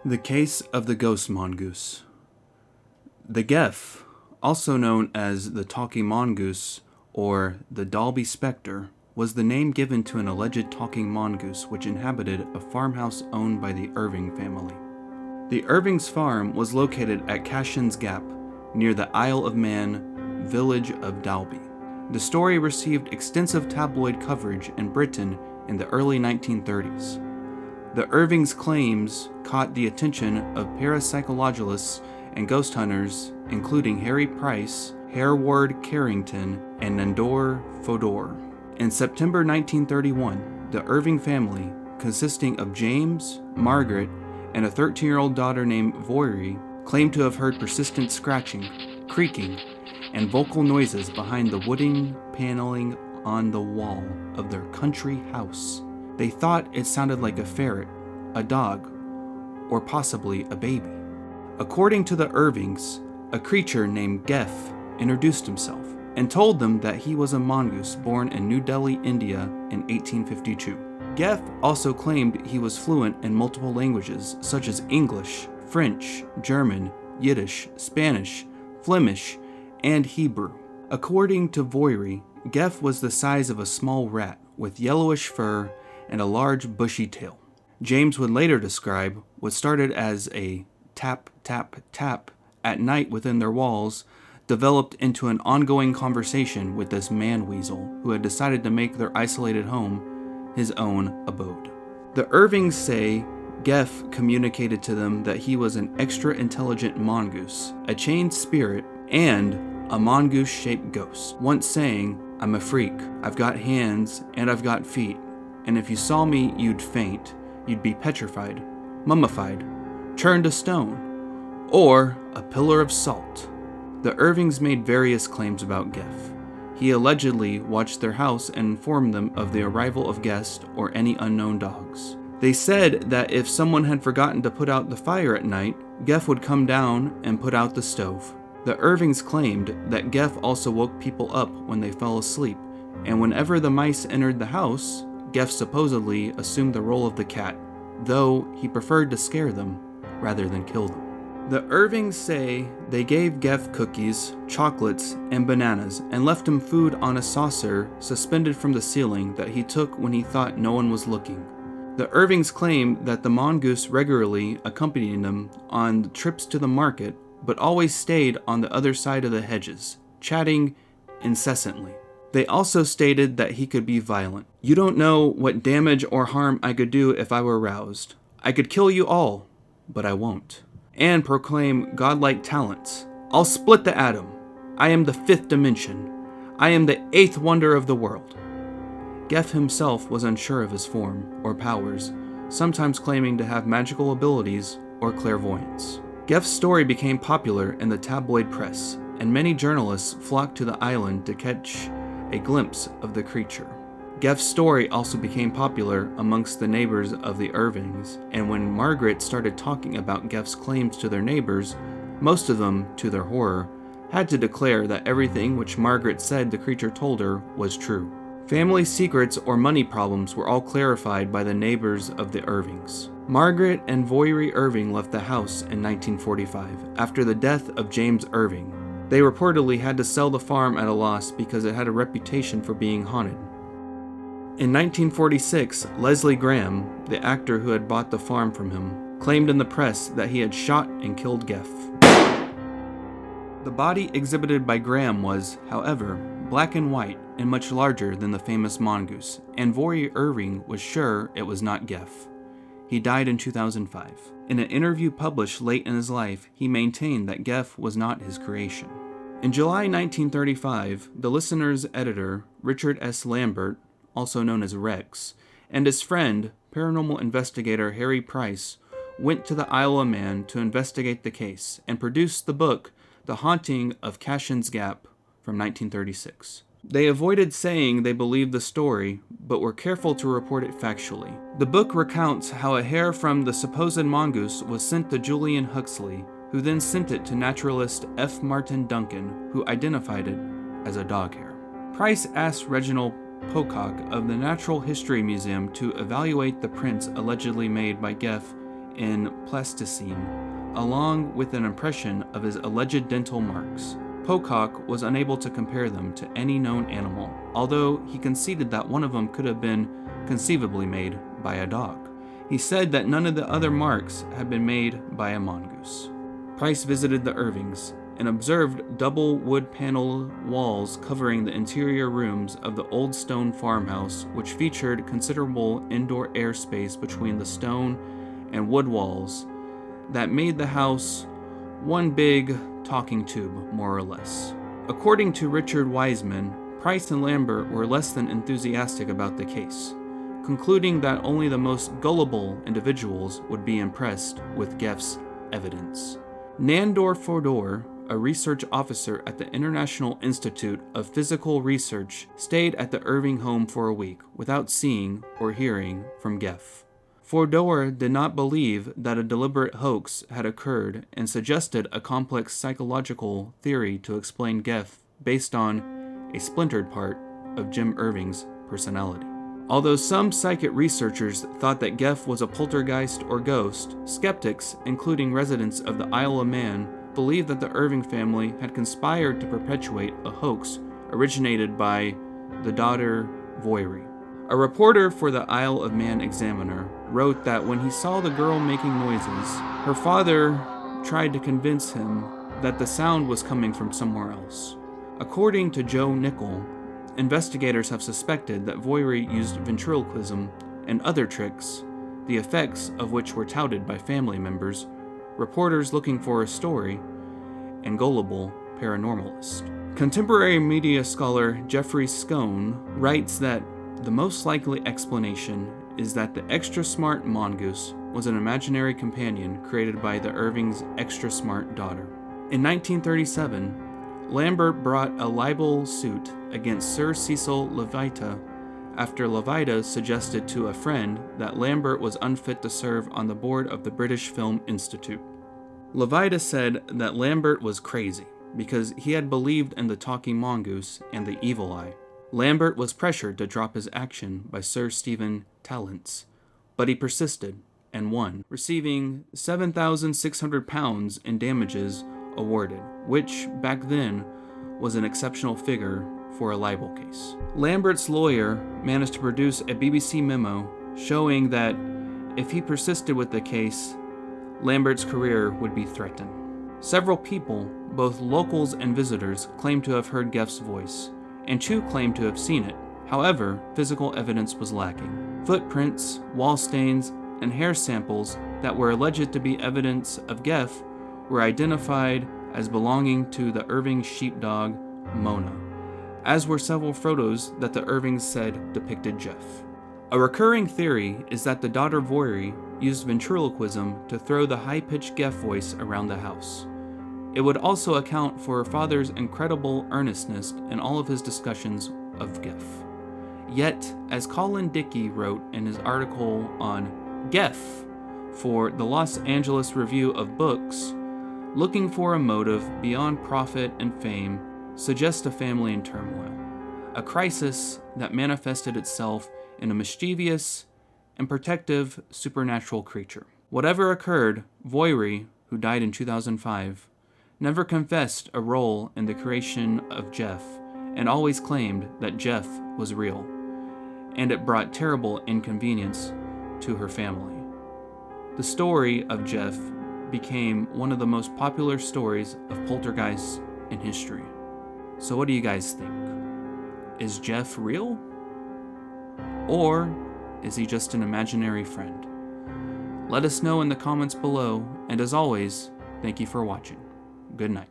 The Case of the Ghost Mongoose. The Geff, also known as the Talking Mongoose or the Dalby Spectre, was the name given to an alleged talking mongoose which inhabited a farmhouse owned by the Irving family. The Irving's farm was located at Cashin's Gap, near the Isle of Man village of Dalby. The story received extensive tabloid coverage in Britain in the early 1930s. The Irving's claims caught the attention of parapsychologists and ghost hunters, including Harry Price, Hereward Carrington, and Nandor Fodor. In September 1931, the Irving family, consisting of James, Margaret, and a 13-year-old daughter named Voirrey, claimed to have heard persistent scratching, creaking, and vocal noises behind the wooden paneling on the wall of their country house. They thought it sounded like a ferret, a dog, or possibly a baby. According to the Irvings, a creature named Geff introduced himself and told them that he was a mongoose born in New Delhi, India in 1852. Geff also claimed he was fluent in multiple languages such as English, French, German, Yiddish, Spanish, Flemish, and Hebrew. According to Voirrey, Geff was the size of a small rat with yellowish fur and a large bushy tail. James would later describe what started as a tap, tap, tap at night within their walls developed into an ongoing conversation with this man-weasel who had decided to make their isolated home his own abode. The Irvings say Geff communicated to them that he was an extra-intelligent mongoose, a chained spirit, and a mongoose-shaped ghost, once saying, "I'm a freak, I've got hands and I've got feet, and if you saw me, you'd faint, you'd be petrified, mummified, turned to stone, or a pillar of salt." The Irvings made various claims about Geff. He allegedly watched their house and informed them of the arrival of guests or any unknown dogs. They said that if someone had forgotten to put out the fire at night, Geff would come down and put out the stove. The Irvings claimed that Geff also woke people up when they fell asleep, and whenever the mice entered the house, Geff supposedly assumed the role of the cat, though he preferred to scare them rather than kill them. The Irvings say they gave Geff cookies, chocolates, and bananas and left him food on a saucer suspended from the ceiling that he took when he thought no one was looking. The Irvings claim that the mongoose regularly accompanied them on trips to the market, but always stayed on the other side of the hedges, chatting incessantly. They also stated that he could be violent. "You don't know what damage or harm I could do if I were roused. I could kill you all, but I won't." And proclaim godlike talents. "I'll split the atom. I am the fifth dimension. I am the eighth wonder of the world." Geff himself was unsure of his form or powers, sometimes claiming to have magical abilities or clairvoyance. Geff's story became popular in the tabloid press, and many journalists flocked to the island to catch a glimpse of the creature. Geff's story also became popular amongst the neighbors of the Irvings, and when Margaret started talking about Geff's claims to their neighbors, most of them, to their horror, had to declare that everything which Margaret said the creature told her was true. Family secrets or money problems were all clarified by the neighbors of the Irvings. Margaret and Voirrey Irving left the house in 1945 after the death of James Irving. They reportedly had to sell the farm at a loss because it had a reputation for being haunted. In 1946, Leslie Graham, the actor who had bought the farm from him, claimed in the press that he had shot and killed Geff. The body exhibited by Graham was, however, black and white and much larger than the famous mongoose, and Voirrey Irving was sure it was not Geff. He died in 2005. In an interview published late in his life, he maintained that Geff was not his creation. In July 1935, the Listener's editor, Richard S. Lambert, also known as Rex, and his friend, paranormal investigator Harry Price, went to the Isle of Man to investigate the case and produced the book The Haunting of Cashin's Gap from 1936. They avoided saying they believed the story, but were careful to report it factually. The book recounts how a hair from the supposed mongoose was sent to Julian Huxley, who then sent it to naturalist F. Martin Duncan, who identified it as a dog hair. Price asked Reginald Pocock of the Natural History Museum to evaluate the prints allegedly made by Geff in plasticine, along with an impression of his alleged dental marks. Pocock was unable to compare them to any known animal, although he conceded that one of them could have been conceivably made by a dog. He said that none of the other marks had been made by a mongoose. Price visited the Irvings and observed double wood panel walls covering the interior rooms of the old stone farmhouse, which featured considerable indoor airspace between the stone and wood walls that made the house one big talking tube, more or less. According to Richard Wiseman, Price and Lambert were less than enthusiastic about the case, concluding that only the most gullible individuals would be impressed with Geff's evidence. Nandor Fodor, a research officer at the International Institute of Physical Research, stayed at the Irving home for a week without seeing or hearing from Geff. Fodor did not believe that a deliberate hoax had occurred and suggested a complex psychological theory to explain Geff based on a splintered part of Jim Irving's personality. Although some psychic researchers thought that Geff was a poltergeist or ghost, skeptics, including residents of the Isle of Man, believed that the Irving family had conspired to perpetuate a hoax originated by the daughter Voiry. A reporter for the Isle of Man Examiner wrote that when he saw the girl making noises, her father tried to convince him that the sound was coming from somewhere else. According to Joe Nickel, investigators have suspected that Voiry used ventriloquism and other tricks, the effects of which were touted by family members, reporters looking for a story, and gullible paranormalists. Contemporary media scholar Jeffrey Scone writes that the most likely explanation is that the extra-smart mongoose was an imaginary companion created by the Irving's extra-smart daughter. In 1937, Lambert brought a libel suit against Sir Cecil Levita after Levita suggested to a friend that Lambert was unfit to serve on the board of the British Film Institute. Levita said that Lambert was crazy because he had believed in the talking mongoose and the evil eye. Lambert was pressured to drop his action by Sir Stephen Talents, but he persisted and won, receiving £7,600 in damages awarded, which back then was an exceptional figure for a libel case. Lambert's lawyer managed to produce a BBC memo showing that if he persisted with the case, Lambert's career would be threatened. Several people, both locals and visitors, claimed to have heard Geff's voice, and two claimed to have seen it. However, physical evidence was lacking. Footprints, wall stains, and hair samples that were alleged to be evidence of Geff were identified as belonging to the Irving sheepdog, Mona, as were several photos that the Irvings said depicted Geff. A recurring theory is that the daughter Voiry used ventriloquism to throw the high-pitched Geff voice around the house. It would also account for her father's incredible earnestness in all of his discussions of Geff. Yet, as Colin Dickey wrote in his article on Geff for the Los Angeles Review of Books, looking for a motive beyond profit and fame suggests a family in turmoil, a crisis that manifested itself in a mischievous and protective supernatural creature. Whatever occurred, Voiry, who died in 2005, never confessed a role in the creation of Geff and always claimed that Geff was real, and it brought terrible inconvenience to her family. The story of Geff became one of the most popular stories of poltergeists in history. So what do you guys think? Is Geff real? Or is he just an imaginary friend? Let us know in the comments below, and as always, thank you for watching. Good night.